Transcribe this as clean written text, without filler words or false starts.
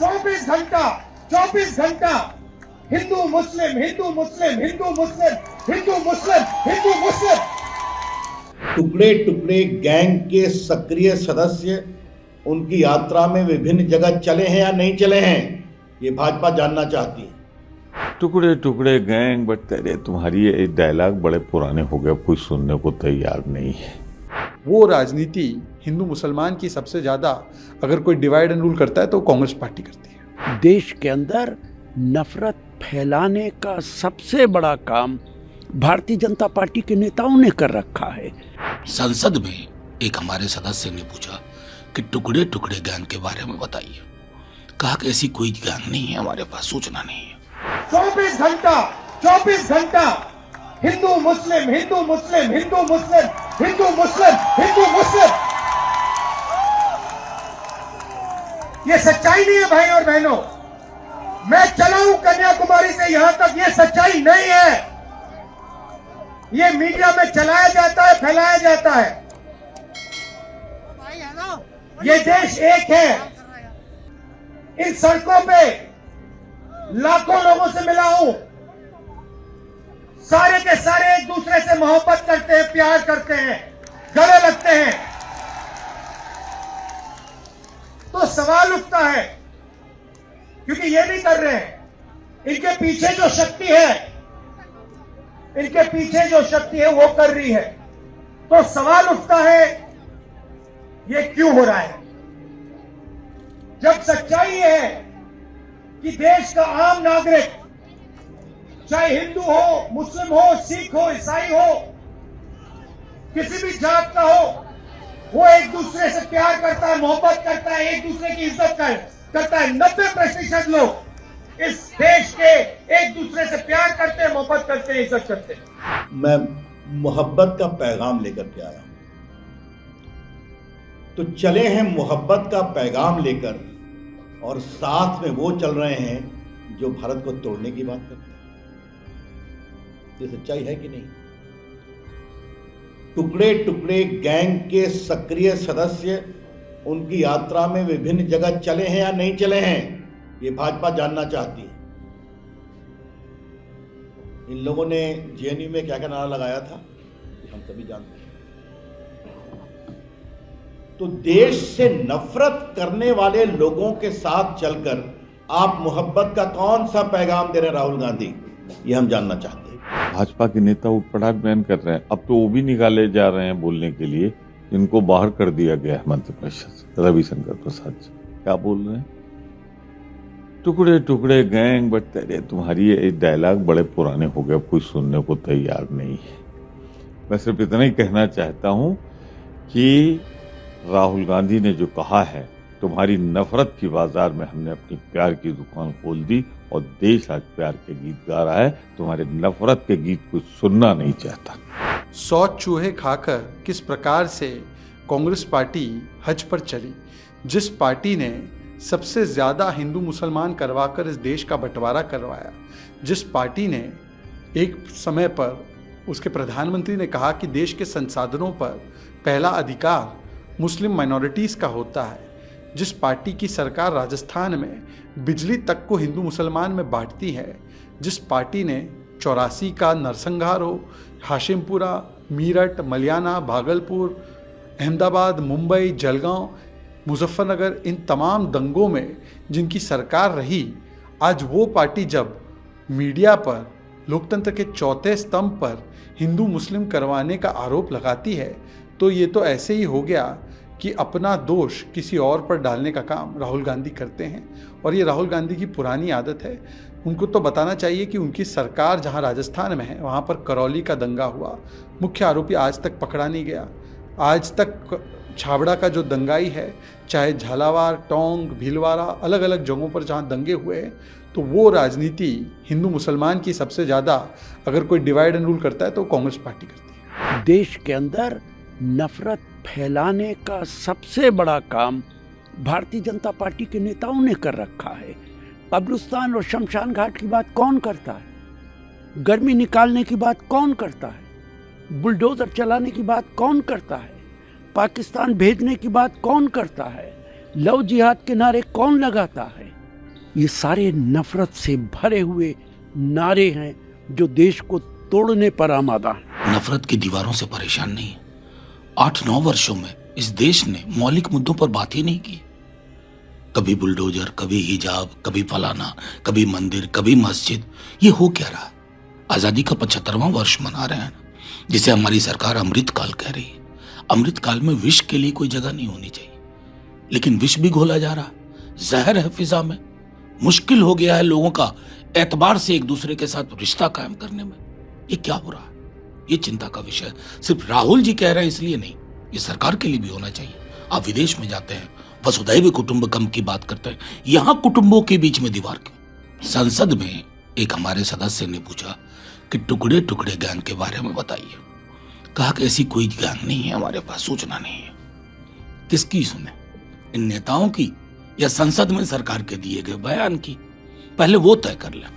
24 घंटा हिंदू मुस्लिम हिंदू मुस्लिम हिंदू मुस्लिम हिंदू मुस्लिम हिंदू मुस्लिम। टुकड़े टुकड़े गैंग के सक्रिय सदस्य उनकी यात्रा में विभिन्न जगह चले हैं या नहीं चले हैं, ये भाजपा जानना चाहती है। टुकड़े टुकड़े गैंग, बट तेरे तुम्हारी ये डायलॉग बड़े पुराने हो गए, कोई सुनने को तैयार नहीं है। वो राजनीति हिंदू मुसलमान की सबसे ज्यादा अगर कोई डिवाइड एंड रूल करता है तो कांग्रेस पार्टी करती है। देश के अंदर नफरत फैलाने का सबसे बड़ा काम भारतीय जनता पार्टी के नेताओं ने कर रखा है। संसद में एक हमारे सदस्य ने पूछा कि टुकड़े टुकड़े गैंग के बारे में बताइए। कहा कि ऐसी कोई गैंग नहीं है, हमारे पास सूचना नहीं है। 24 घंटा हिंदू मुस्लिम हिंदू मुस्लिम हिंदू मुस्लिम हिंदू मुस्लिम हिंदू मुस्लिम। ये सच्चाई नहीं है भाई और बहनों। मैं चला हूं कन्याकुमारी से यहां तक, ये सच्चाई नहीं है। ये मीडिया में चलाया जाता है, फैलाया जाता है। ये देश एक है। इन सड़कों पे लाखों लोगों से मिला हूं, सारे के सारे एक दूसरे से मोहब्बत करते हैं, प्यार करते हैं, गले लगते हैं। तो सवाल उठता है, क्योंकि ये नहीं कर रहे हैं, इनके पीछे जो शक्ति है, इनके पीछे जो शक्ति है वो कर रही है। तो सवाल उठता है ये क्यों हो रहा है, जब सच्चाई है कि देश का आम नागरिक, चाहे हिंदू हो, मुस्लिम हो, सिख हो, ईसाई हो, किसी भी जात का हो, वो एक दूसरे से प्यार करता है, मोहब्बत करता है, एक दूसरे की इज्जत करता है। 90% लोग इस देश के एक दूसरे से प्यार करते हैं, मोहब्बत करते हैं, इज्जत करते हैं। मैं मोहब्बत का पैगाम लेकर के आया हूं, तो चले हैं मोहब्बत का पैगाम लेकर, और साथ में वो चल रहे हैं जो भारत को तोड़ने की बात करते हैं। ये सच्चाई है कि नहीं? टुकड़े टुकड़े गैंग के सक्रिय सदस्य उनकी यात्रा में विभिन्न जगह चले हैं या नहीं चले हैं, ये भाजपा जानना चाहती है। इन लोगों ने जेएनयू में क्या क्या नारा लगाया था हम सभी जानते हैं। तो देश से नफरत करने वाले लोगों के साथ चलकर आप मोहब्बत का कौन सा पैगाम दे रहे हैं राहुल गांधी, ये हम जानना चाहते हैं। भाजपा के नेता उठपटांग बयान कर रहे हैं, अब तो वो भी निकाले जा रहे हैं बोलने के लिए। इनको बाहर कर दिया गया है मंत्रिपरिषद से। रविशंकर प्रसाद जी क्या बोल रहे हैं? टुकड़े टुकड़े गैंग, बट तेरे तुम्हारी ये डायलॉग बड़े पुराने हो गए, कोई सुनने को तैयार नहीं है। मैं सिर्फ इतना ही कहना चाहता हूं कि राहुल गांधी ने जो कहा है, तुम्हारी नफरत की बाजार में हमने अपनी प्यार की दुकान खोल दी और देश आज प्यार के गीत गा रहा है, तुम्हारे नफरत के गीत कुछ सुनना नहीं चाहता। 100 चूहे खाकर किस प्रकार से कांग्रेस पार्टी हज पर चली, जिस पार्टी ने सबसे ज्यादा हिंदू मुसलमान करवाकर इस देश का बंटवारा करवाया, जिस पार्टी ने एक समय पर उसके प्रधानमंत्री ने कहा कि देश के संसाधनों पर पहला अधिकार मुस्लिम माइनॉरिटीज़ का होता है, जिस पार्टी की सरकार राजस्थान में बिजली तक को हिंदू मुसलमान में बांटती है, जिस पार्टी ने 84 का नरसंहार हो, हाशिमपुरा, मीरठ, मलियाना, भागलपुर, अहमदाबाद, मुंबई, जलगांव, मुजफ्फरनगर, इन तमाम दंगों में जिनकी सरकार रही, आज वो पार्टी जब मीडिया पर लोकतंत्र के चौथे स्तंभ पर हिंदू मुस्लिम करवाने का आरोप लगाती है, तो ये तो ऐसे ही हो गया कि अपना दोष किसी और पर डालने का काम राहुल गांधी करते हैं। और ये राहुल गांधी की पुरानी आदत है। उनको तो बताना चाहिए कि उनकी सरकार जहां राजस्थान में है, वहां पर करौली का दंगा हुआ, मुख्य आरोपी आज तक पकड़ा नहीं गया। आज तक छाबड़ा का जो दंगाई है, चाहे झालावाड़, टोंक, भीलवाड़ा, अलग अलग जगहों पर जहां दंगे हुए हैं, तो वो राजनीति हिंदू मुसलमान की सबसे ज़्यादा अगर कोई डिवाइड एंड रूल करता है तो कांग्रेस पार्टी करती है। देश के अंदर नफरत फैलाने का सबसे बड़ा काम भारतीय जनता पार्टी के नेताओं ने कर रखा है। कब्रिस्तान और शमशान घाट की बात कौन करता है? गर्मी निकालने की बात कौन करता है? बुलडोजर चलाने की बात कौन करता है? पाकिस्तान भेजने की बात कौन करता है? लव जिहाद के नारे कौन लगाता है? ये सारे नफरत से भरे हुए नारे हैं जो देश को तोड़ने पर आमादा हैं। नफरत की दीवारों से परेशान नहीं है। 8-9 वर्षों में इस देश ने मौलिक मुद्दों पर बात ही नहीं की। कभी बुलडोजर, कभी हिजाब, कभी फलाना, कभी मंदिर, कभी मस्जिद। ये हो क्या रहा? आजादी का 75वां वर्ष मना रहे हैं, जिसे हमारी सरकार अमृत काल कह रही है। अमृत काल में विष के लिए कोई जगह नहीं होनी चाहिए, लेकिन विष भी घोला जा रहा, जहर है फिजा में। मुश्किल हो गया है लोगों का एतबार से एक दूसरे के साथ रिश्ता कायम करने में। ये क्या हो रहा है? ये चिंता का विषय सिर्फ राहुल जी कह रहे हैं इसलिए नहीं, ये सरकार के लिए भी होना चाहिए। आप विदेश में जाते हैं, वसुधैव कुटुंबकम की बात करते हैं, यहां कुटुंबों के बीच में दीवार क्यों? संसद में एक हमारे सदस्य ने पूछा कि टुकड़े टुकड़े गैंग के बारे में बताइए। कहा कि ऐसी कोई गैंग नहीं है हमारे पास, सूचना नहीं है। किसकी सुने? इन नेताओं की या संसद में सरकार के दिए गए बयान की? पहले वो तय कर लें।